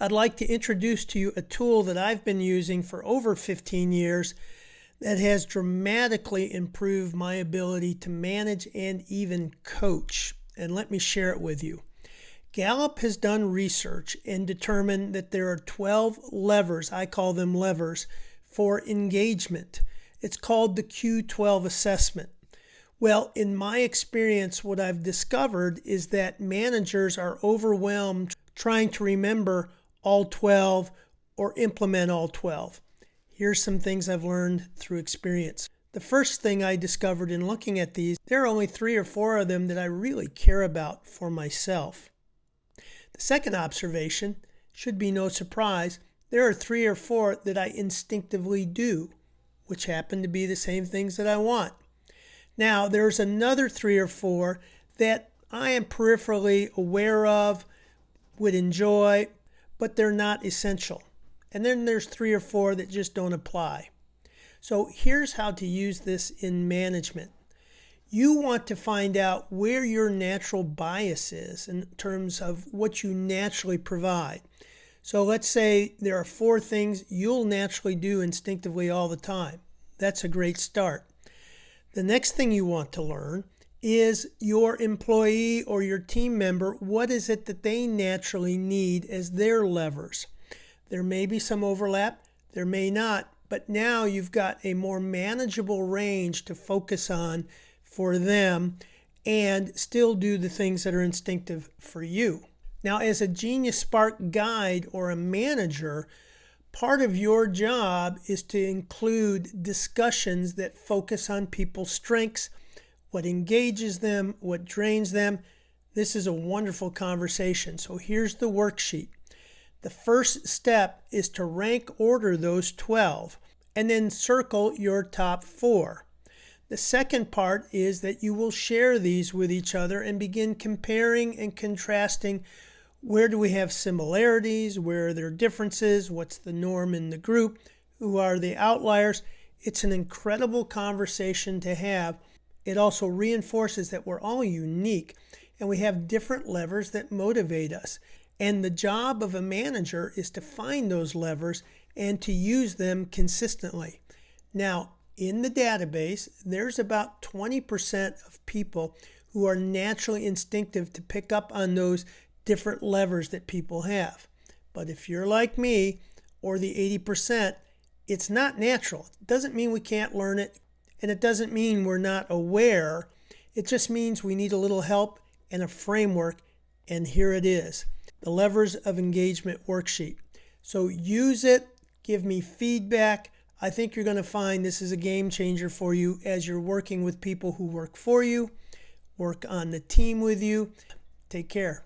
I'd like to introduce to you a tool that I've been using for over 15 years that has dramatically improved my ability to manage and even coach. And let me share it with you. Gallup has done research and determined that there are 12 levers, I call them levers, for engagement. It's called the Q12 assessment. Well, in my experience, what I've discovered is that managers are overwhelmed trying to remember all 12 or implement all 12. Here's some things I've learned through experience. The first thing I discovered in looking at these, there are only 3 or 4 of them that I really care about for myself. The second observation, should be no surprise, there are 3 or 4 that I instinctively do, which happen to be the same things that I want. Now, there's another 3 or 4 that I am peripherally aware of, would enjoy, but they're not essential. And then there's 3 or 4 that just don't apply. So here's how to use this in management. You want to find out where your natural bias is in terms of what you naturally provide. So let's say there are 4 things you'll naturally do instinctively all the time. That's a great start. The next thing you want to learn is your employee or your team member, what is it that they naturally need as their levers? There may be some overlap, there may not, but now you've got a more manageable range to focus on for them and still do the things that are instinctive for you. Now, as a Genius Spark guide or a manager, part of your job is to include discussions that focus on people's strengths, what engages them, what drains them. This is a wonderful conversation. So here's the worksheet. The first step is to rank order those 12 and then circle your top 4. The second part is that you will share these with each other and begin comparing and contrasting. Where do we have similarities? Where are there differences? What's the norm in the group? Who are the outliers? It's an incredible conversation to have. It also reinforces that we're all unique and we have different levers that motivate us. And the job of a manager is to find those levers and to use them consistently. Now, in the database, there's about 20% of people who are naturally instinctive to pick up on those different levers that people have. But if you're like me, or the 80%, it's not natural. It doesn't mean we can't learn it, and it doesn't mean we're not aware. It just means we need a little help and a framework, and here it is. The Levers of Engagement Worksheet. So use it, give me feedback. I think you're going to find this is a game changer for you as you're working with people who work for you, work on the team with you. Take care.